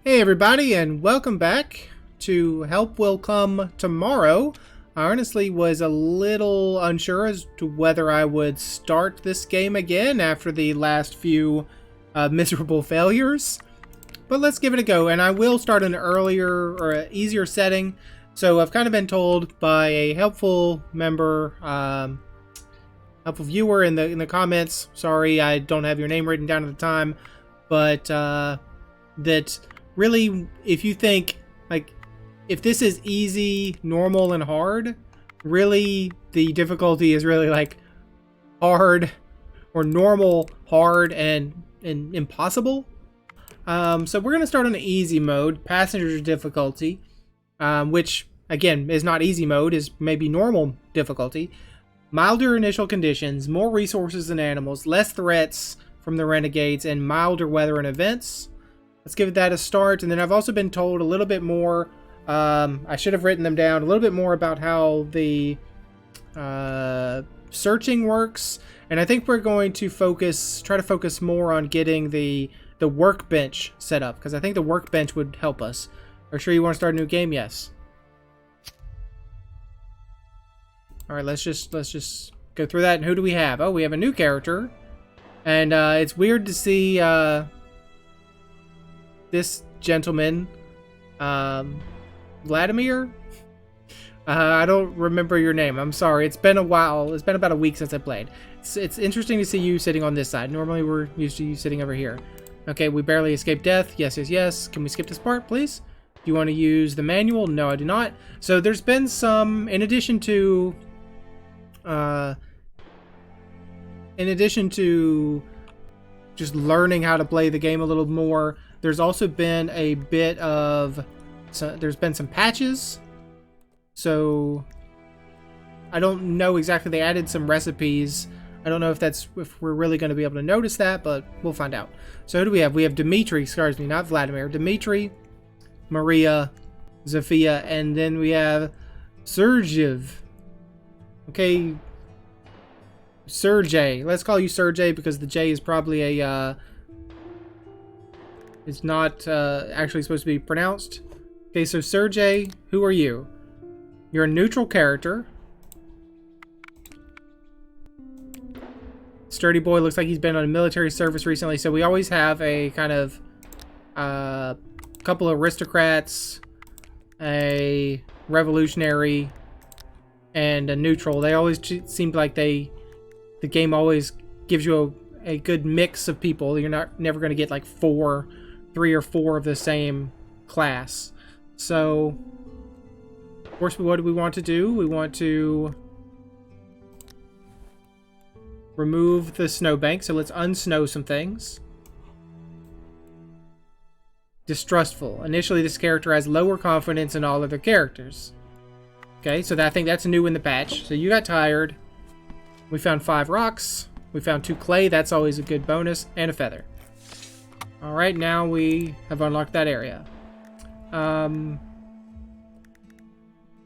Hey everybody, and welcome back to Help Will Come Tomorrow. I honestly was a little unsure as to whether I would start this game again after the last few miserable failures. But let's give it a go, and I will start an earlier or an easier setting. So I've kind of been told by a helpful member, helpful viewer in the comments. Sorry, I don't have your name written down at the time, but that really, if you think, like, if this is easy, normal, and hard, really the difficulty is really like hard or normal, hard, and impossible. So we're going to start on the easy mode, passenger difficulty, which again is not easy mode, is maybe normal difficulty. Milder initial conditions, more resources and animals, less threats from the renegades, and milder weather and events. Let's give that a start. And then I've also been told a little bit more, I should have written them down, a little bit more about how the searching works. And I think we're going to try to focus more on getting the workbench set up, because I think the workbench would help us. Are you sure you want to start a new game? Yes. All right, let's just go through that. And who do we have? Oh, we have a new character. And it's weird to see this gentleman, Vladimir? I don't remember your name. I'm sorry. It's been a while. It's been about a week since I played. It's interesting to see you sitting on this side. Normally we're used to you sitting over here. Okay, we barely escaped death. Yes, yes, yes. Can we skip this part, please? Do you want to use the manual? No, I do not. So there's been some, in addition to just learning how to play the game a little more, there's also been a bit of, there's been some patches. So I don't know exactly. They added some recipes. I don't know if we're really going to be able to notice that, but we'll find out. So who do we have? We have Dmitri, excuse me, not Vladimir. Dmitri, Maria, Zofia, and then we have Sergev. Okay, Sergey. Let's call you Sergey because the J is probably a it's not actually supposed to be pronounced. Okay, so Sergey, who are you? You're a neutral character. Sturdy boy, looks like he's been on military service recently, so we always have a kind of couple of aristocrats, a revolutionary, and a neutral. They always seem like the game always gives you a good mix of people. You're never going to get like 3 or 4 of the same class. So, of course, what do we want to do? We want to remove the snowbank. So let's unsnow some things. Distrustful. Initially, this character has lower confidence in all other characters. Okay, so I think that's new in the patch. So you got tired. We found 5 rocks. We found 2 clay. That's always a good bonus. And a feather. Alright, now we have unlocked that area.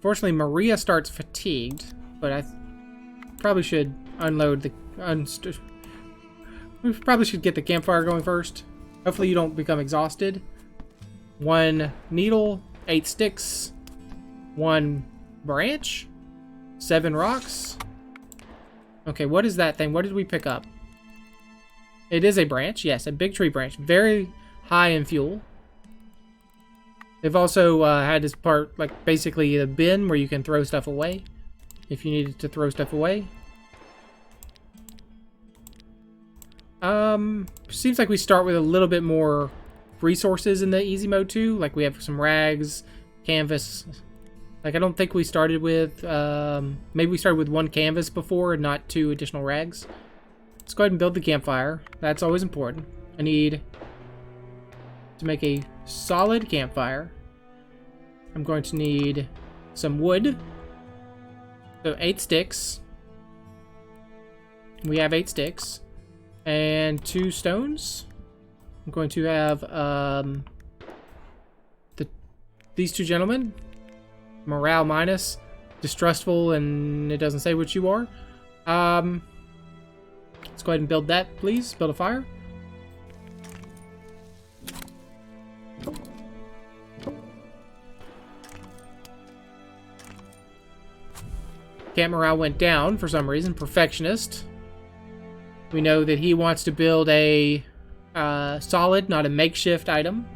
Fortunately, Maria starts fatigued, but I probably should unload the... we probably should get the campfire going first. Hopefully you don't become exhausted. 1 needle, 8 sticks, 1 branch, 7 rocks. Okay, what is that thing? What did we pick up? It is a branch. Yes, a big tree branch. Very high in fuel. They've also had this part, like, basically a bin where you can throw stuff away if you needed to throw stuff away. Seems like we start with a little bit more resources in the easy mode too. Like we have some rags, canvas. Like I don't think we started with, maybe we started with 1 canvas before and not 2 additional rags. Let's go ahead and build the campfire. That's always important. I need to make a solid campfire. I'm going to need some wood. So 8 sticks. We have 8 sticks. And 2 stones. I'm going to have these 2 gentlemen. Morale minus. Distrustful, and it doesn't say what you are. Let's go ahead and build that, please. Build a fire. Camp morale went down for some reason. Perfectionist. We know that he wants to build a solid, not a makeshift item.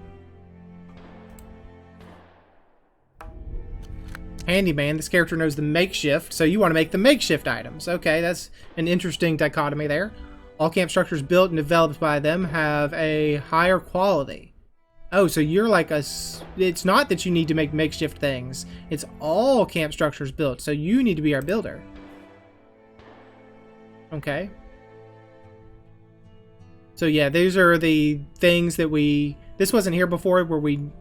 Handyman, this character knows the makeshift, so you want to make the makeshift items. Okay, that's an interesting dichotomy there. All camp structures built and developed by them have a higher quality. Oh, so you're like a... It's not that you need to make makeshift things. It's all camp structures built, so you need to be our builder. Okay. So yeah, these are the things that we... This wasn't here before, where we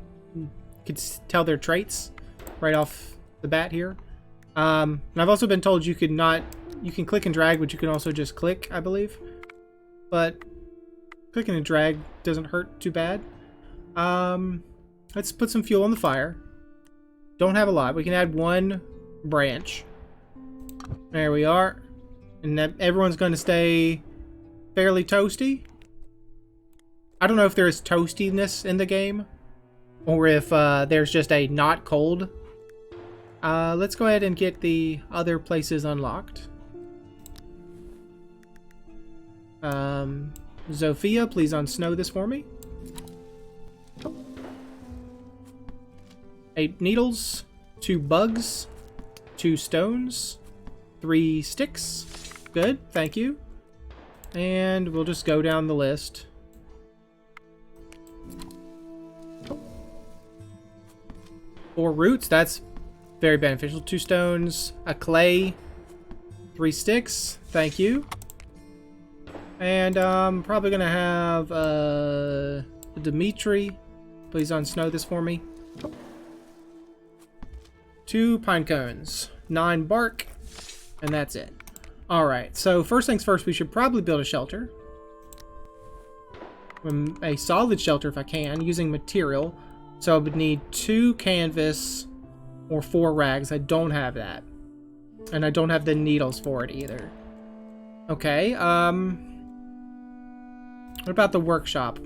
could tell their traits right off the bat here. And I've also been told you could not... You can click and drag, but you can also just click, I believe. But clicking and drag doesn't hurt too bad. Let's put some fuel on the fire. Don't have a lot. We can add one branch. There we are. And that everyone's going to stay fairly toasty. I don't know if there's toastiness in the game, or if there's just a not cold. Let's go ahead and get the other places unlocked. Zofia, please unsnow this for me. 8 needles, 2 bugs, 2 stones, 3 sticks. Good, thank you. And we'll just go down the list. Four roots, that's very beneficial. 2 stones, a clay, 3 sticks, thank you. And probably gonna have Dimitri, please unsnow this for me. 2 pine cones, 9 bark, and that's it. Alright, so first things first, we should probably build a shelter. A solid shelter if I can, using material. So I would need 2 canvas or 4 rags. I don't have that. And I don't have the needles for it either. Okay, what about the workshop?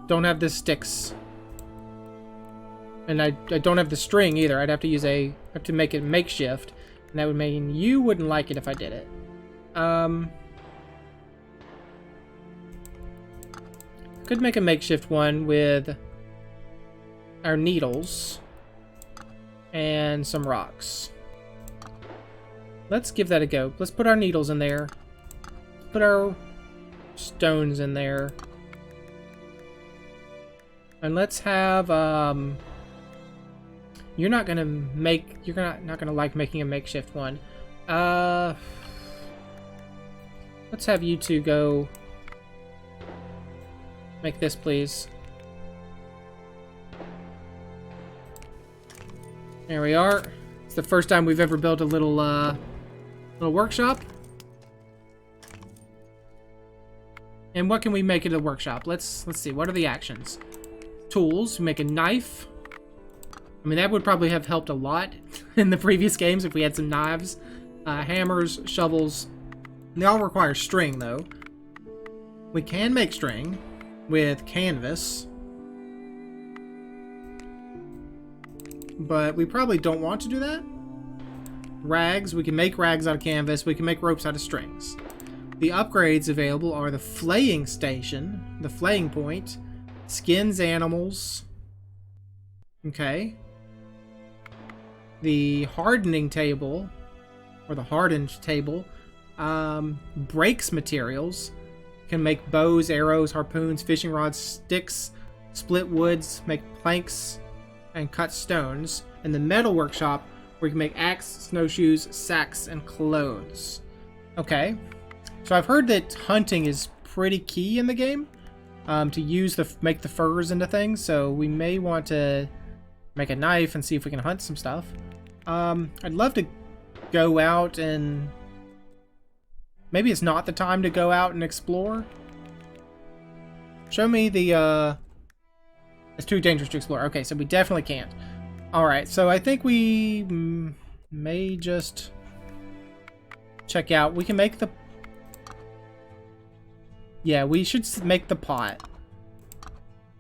Don't have the sticks. And I don't have the string either. I'd have to use have to make it makeshift. And that would mean you wouldn't like it if I did it. Could make a makeshift one with our needles and some rocks. Let's give that a go. Let's put our needles in there. Put our stones in there. And let's have, you're not gonna like making a makeshift one. Let's have you two go make this, please. There we are. It's the first time we've ever built a little workshop. And what can we make in the workshop? Let's see. What are the actions? Tools. Make a knife. I mean, that would probably have helped a lot in the previous games if we had some knives. Hammers, shovels. They all require string, though. We can make string with canvas. But we probably don't want to do that. Rags. We can make rags out of canvas. We can make ropes out of strings. The upgrades available are the flaying station, the flaying point, skins animals. Okay. The hardening table, or the hardened table, breaks materials. Can make bows, arrows, harpoons, fishing rods, sticks, split woods, make planks, and cut stones. In the metal workshop, where you can make axe, snowshoes, sacks, and clothes. Okay. So I've heard that hunting is pretty key in the game. To make the furs into things. So we may want to make a knife and see if we can hunt some stuff. I'd love to go out and... Maybe it's not the time to go out and explore. Show me the... It's too dangerous to explore. Okay, so we definitely can't. Alright, so I think we may just check out. We can make the... Yeah, we should make the pot.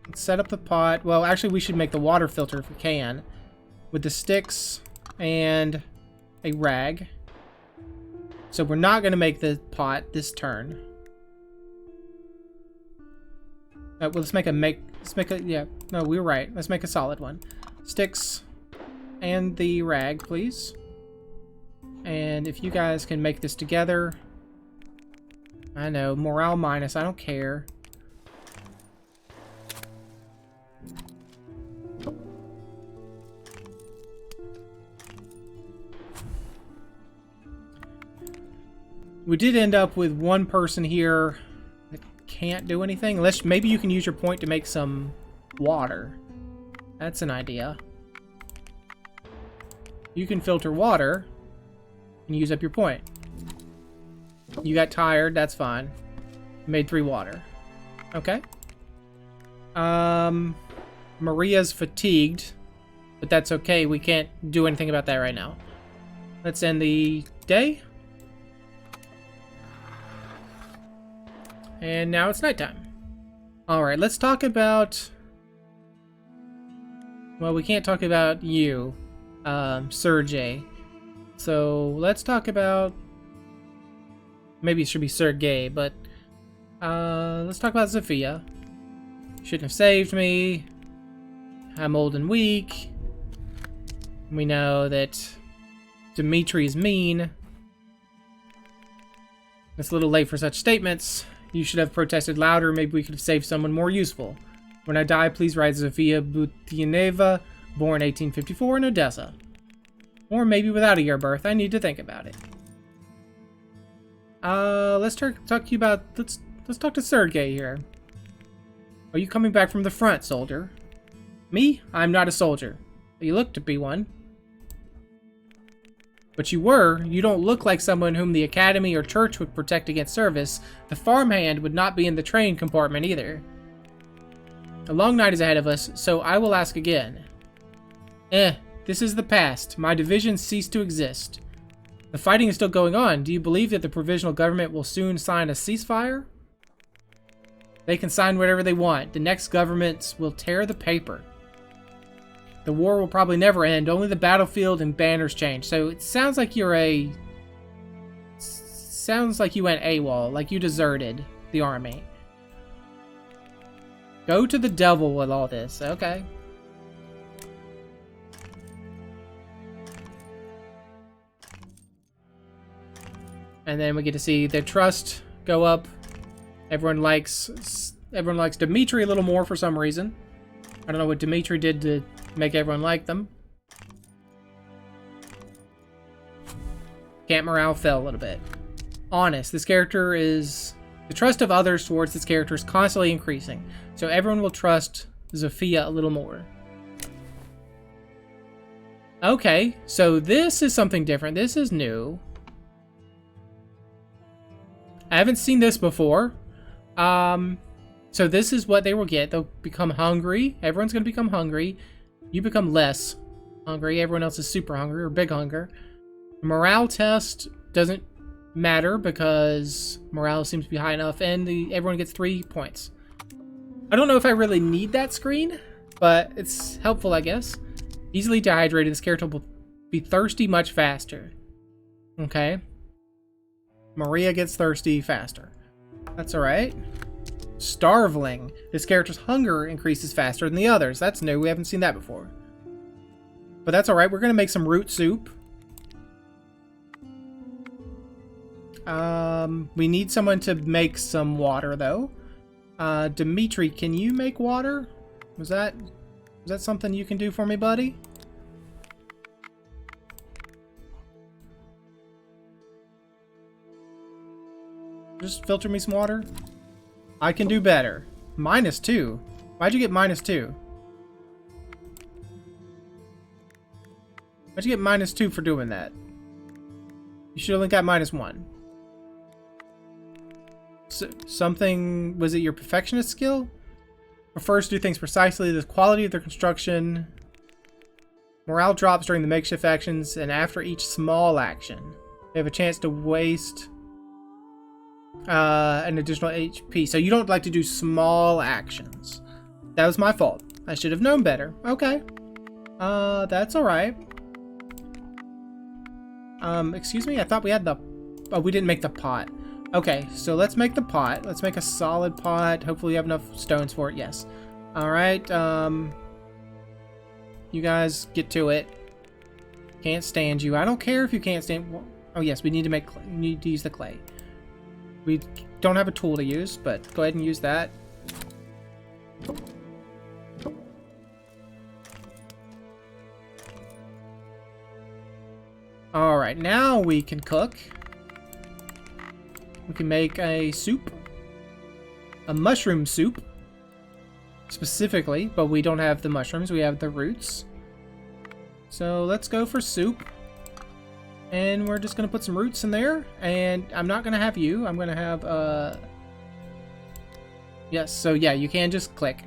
Let's set up the pot. Well, actually, we should make the water filter if we can. with the sticks and a rag. So we're not going to make the pot this turn. Well, let's make a, yeah, no, we were right. Let's make a solid one. Sticks and the rag, please. And if you guys can make this together. I know, morale minus, I don't care. We did end up with one person here that can't do anything. Unless maybe you can use your point to make some water. That's an idea. You can filter water and use up your point. You got tired, that's fine. Made 3 water. Okay. Maria's fatigued, but that's okay. We can't do anything about that right now. Let's end the day. And now it's nighttime. Alright, let's talk about... Well, we can't talk about you, Sergey. So, let's talk about... Maybe it should be Sergey, but... let's talk about Zofia. Shouldn't have saved me. I'm old and weak. We know that Dmitri is mean. It's a little late for such statements. You should have protested louder. Maybe we could have saved someone more useful. When I die, please write Zofia Butianeva, born 1854 in Odessa. Or maybe without a year of birth. I need to think about it. Let's talk to you about... Let's talk to Sergey here. Are you coming back from the front, soldier? Me? I'm not a soldier. You look to be one. But you were. You don't look like someone whom the academy or church would protect against service. The farmhand would not be in the train compartment either. A long night is ahead of us, so I will ask again. This is the past. My division ceased to exist. The fighting is still going on. Do you believe that the provisional government will soon sign a ceasefire? They can sign whatever they want. The next governments will tear the paper. The war will probably never end. Only the battlefield and banners change. So it sounds like you're a... Sounds like you went AWOL. Like you deserted the army. Go to the devil with all this. Okay. And then we get to see their trust go up. Everyone likes Dmitri a little more for some reason. I don't know what Dmitri did to make everyone like them. Camp morale fell a little bit. Honest, this character is... The trust of others towards this character is constantly increasing. So everyone will trust Zofia a little more. Okay, so this is something different. This is new. I haven't seen this before. So this is what they will get. They'll become hungry. Everyone's going to become hungry. You become less hungry. Everyone else is super hungry or big hunger. Morale test doesn't matter because morale seems to be high enough, and everyone gets 3 points. I don't know if I really need that screen, but it's helpful, I guess. Easily dehydrated. This character will be thirsty much faster. Okay. Maria gets thirsty faster. That's alright. Starveling. This character's hunger increases faster than the others. That's new. We haven't seen that before. But that's alright. We're going to make some root soup. We need someone to make some water, though. Dmitri, can you make water? Was that something you can do for me, buddy? Just filter me some water. I can do better. -2. Why'd you get -2? Why'd you get -2 for doing that? You should only got -1. Something... Was it your perfectionist skill? Prefers to do things precisely. The quality of their construction. Morale drops during the makeshift actions and after each small action. They have a chance to waste... an additional HP. So you don't like to do small actions. That was my fault. I should have known better. Okay. That's alright. Excuse me? I thought we had the... Oh, we didn't make the pot. Okay, so let's make the pot. Let's make a solid pot. Hopefully we have enough stones for it. Yes. Alright, you guys get to it. Can't stand you. I don't care if you can't stand... Oh, yes, we need to make clay. We need to use the clay. We don't have a tool to use, but go ahead and use that. Alright, now we can cook. We can make a soup. A mushroom soup. Specifically, but we don't have the mushrooms. We have the roots. So let's go for soup. And we're just going to put some roots in there. And I'm not going to have you. I'm going to have... Yes, so yeah, you can just click.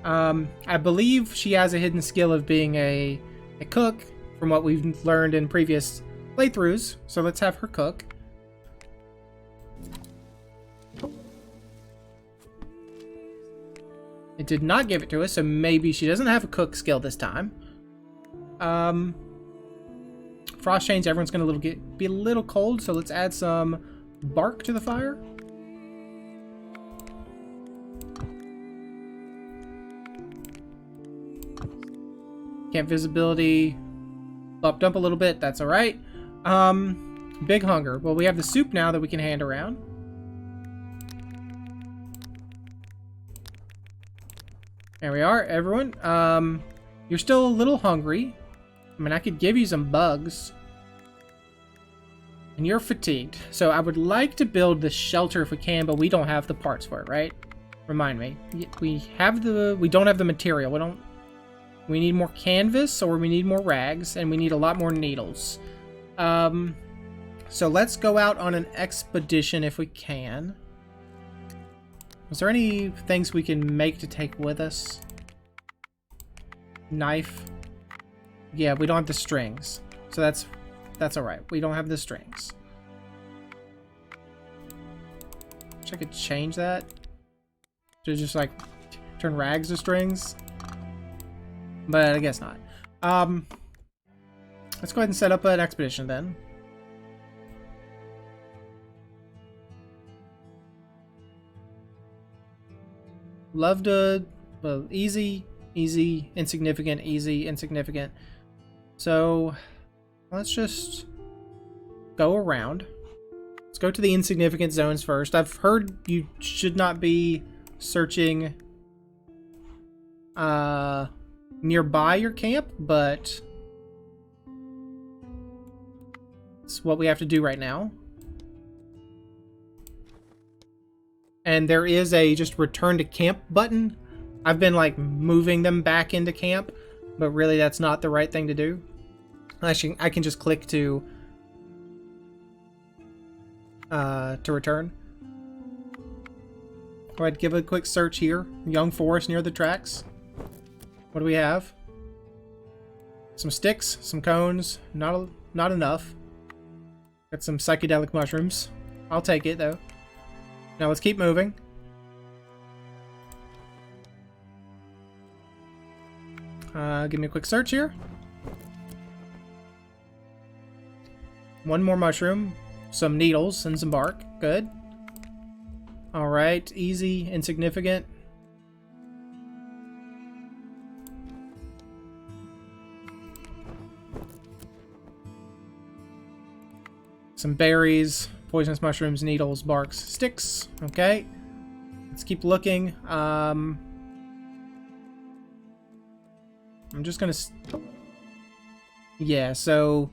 I believe she has a hidden skill of being a cook, from what we've learned in previous playthroughs. So let's have her cook. It did not give it to us, so maybe she doesn't have a cook skill this time. Frost change, everyone's gonna be a little cold, so let's add some bark to the fire. Camp visibility bumped up a little bit, that's alright. Big hunger. Well, we have the soup now that we can hand around. There we are, everyone. You're still a little hungry. I mean, I could give you some bugs. And you're fatigued. So I would like to build the shelter if we can, but we don't have the parts for it, right? Remind me. We don't have the material. We need more canvas, or we need more rags, and we need a lot more needles. So let's go out on an expedition if we can. Is there any things we can make to take with us? Knife. Yeah, we don't have the strings. So that's alright. We don't have the strings. Wish I could change that. To just like turn rags to strings. But I guess not. Let's go ahead and set up an expedition then. Love to... Well, easy, insignificant, easy, insignificant. So, let's just go around. Let's go to the insignificant zones first. I've heard you should not be searching nearby your camp, but it's what we have to do right now. And there is a just return to camp button. I've been like moving them back into camp, but really that's not the right thing to do. Actually, I can just click to return. Go ahead, give a quick search here. Young forest near the tracks. What do we have? Some sticks, some cones. Not enough. Got some psychedelic mushrooms. I'll take it though. Now let's keep moving. Give me a quick search here. One more mushroom, some needles, and some bark. Good. Alright, easy, insignificant. Some berries, poisonous mushrooms, needles, barks, sticks. Okay. Let's keep looking. I'm just gonna... Yeah, so...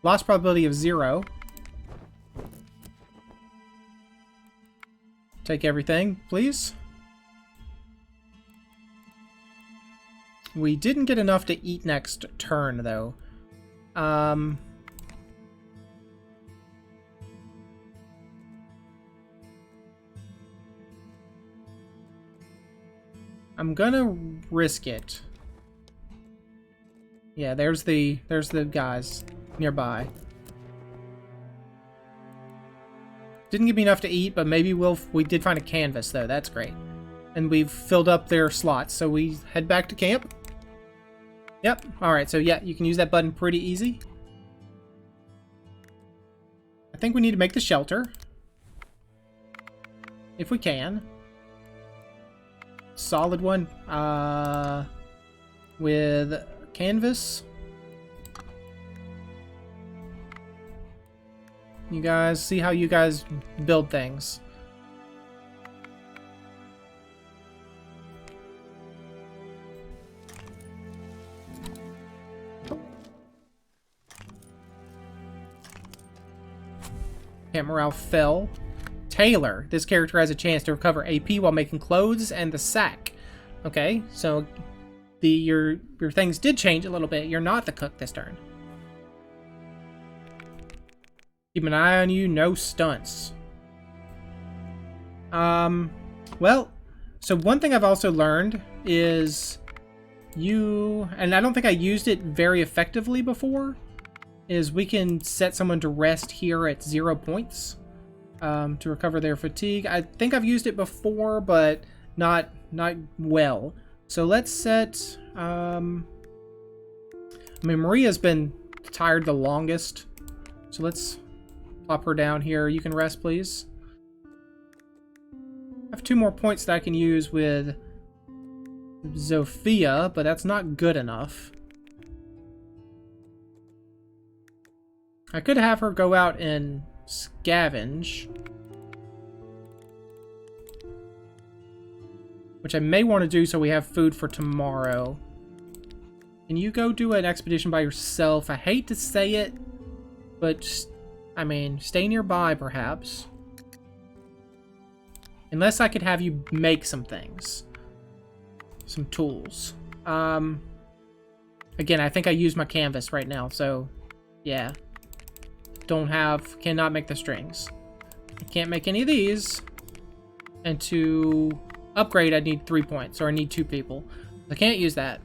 Loss probability of 0. Take everything, please. We didn't get enough to eat next turn, though. I'm gonna risk it. Yeah, there's the guys nearby. Didn't give me enough to eat, but maybe we did find a canvas though. That's great. And we've filled up their slots, so we head back to camp. Yep. Alright, so yeah, you can use that button pretty easy. I think we need to make the shelter. If we can. Solid one. With canvas. You guys, see how you guys build things. Camp morale fell. Taylor. This character has a chance to recover AP while making clothes and the sack. Okay, so your things did change a little bit. You're not the cook this turn. Keep an eye on you, no stunts. Well, so one thing I've also learned is and I don't think I used it very effectively before, is we can set someone to rest here at 0 points to recover their fatigue. I think I've used it before, but not well. So let's set, I mean, Maria's been tired the longest, so let's plop her down here. You can rest, please. I have 2 more points that I can use with Zofia, but that's not good enough. I could have her go out and scavenge, which I may want to do so we have food for tomorrow. Can you go do an expedition by yourself? I hate to say it, but just, I mean, stay nearby perhaps. Unless I could have you make some things. Some tools. Again, I think I use my canvas right now, so yeah. Cannot make the strings. I can't make any of these. And to upgrade, I need 3 points, or I need 2 people. I can't use that.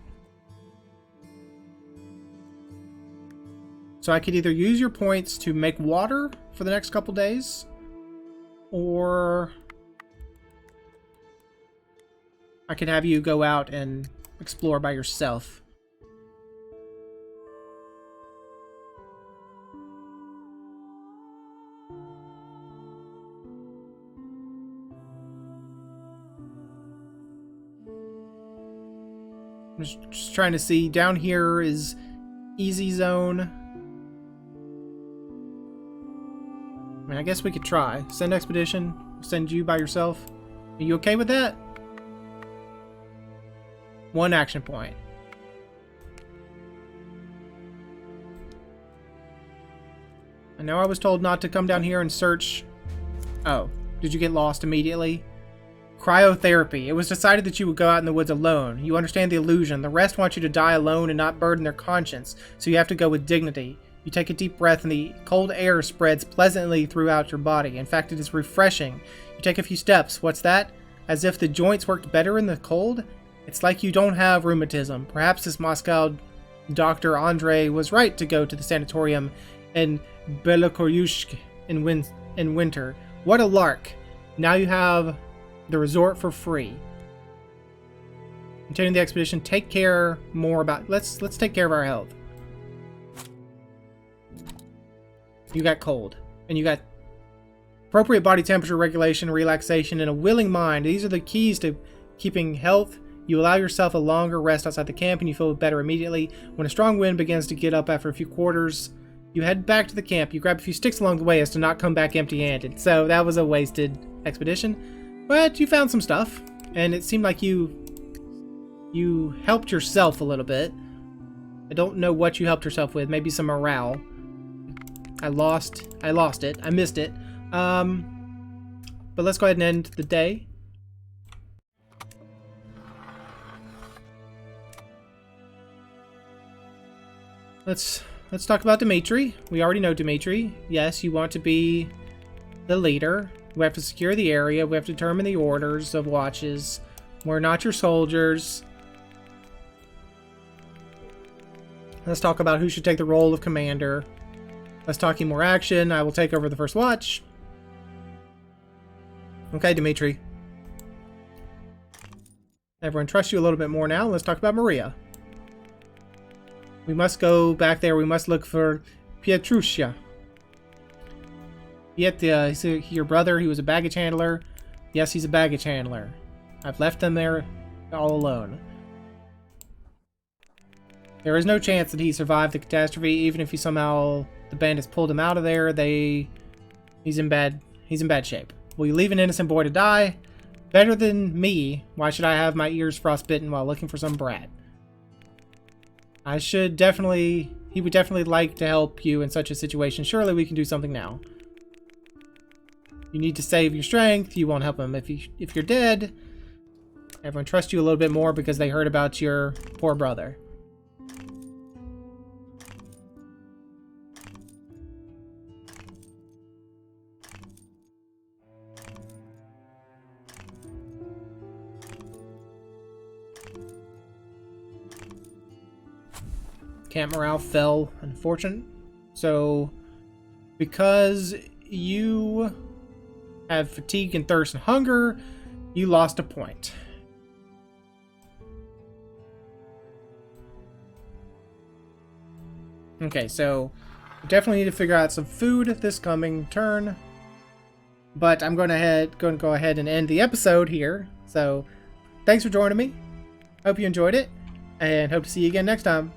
So I could either use your points to make water for the next couple days, or I could have you go out and explore by yourself. I'm just trying to see. Down here is easy zone. I mean, I guess we could try. Send expedition. Send you by yourself. Are you okay with that? 1 action point. I know I was told not to come down here and search. Oh, did you get lost immediately? Cryotherapy. It was decided that you would go out in the woods alone. You understand the illusion. The rest want you to die alone and not burden their conscience, so you have to go with dignity. You take a deep breath and the cold air spreads pleasantly throughout your body. In fact, it is refreshing. You take a few steps. What's that? As if the joints worked better in the cold? It's like you don't have rheumatism. Perhaps this Moscow Dr. Andre was right to go to the sanatorium in Belokoryushk in winter. What a lark. Now you have the resort for free. Continuing the expedition, take care more about... Let's take care of our health. You got cold. And you got appropriate body temperature regulation, relaxation, and a willing mind. These are the keys to keeping health. You allow yourself a longer rest outside the camp and you feel better immediately. When a strong wind begins to get up after a few quarters, you head back to the camp. You grab a few sticks along the way as to not come back empty-handed. So that was a wasted expedition. But you found some stuff. And it seemed like you helped yourself a little bit. I don't know what you helped yourself with. Maybe some morale. I lost it. I missed it. But let's go ahead and end the day. Let's talk about Dimitri. We already know Dimitri. Yes, you want to be the leader. We have to secure the area. We have to determine the orders of watches. We're not your soldiers. Let's talk about who should take the role of commander. Let's talk more action. I will take over the first watch. Okay, Dimitri. Everyone trusts you a little bit more now. Let's talk about Maria. We must go back there. We must look for Pietrusia. He's your brother. He was a baggage handler. Yes, he's a baggage handler. I've left them there all alone. There is no chance that he survived the catastrophe, even if the bandits pulled him out of there. He's in bad shape. Will you leave an innocent boy to die? Better than me. Why should I have my ears frostbitten while looking for some brat? He would definitely like to help you in such a situation. Surely we can do something now. You need to save your strength. You won't help him if you're dead. Everyone trusts you a little bit more because they heard about your poor brother. Camp morale fell, unfortunate. So, because you have fatigue and thirst and hunger, you lost a point. Okay, so we definitely need to figure out some food this coming turn. But I'm going to go ahead and end the episode here. So, thanks for joining me. Hope you enjoyed it, and hope to see you again next time.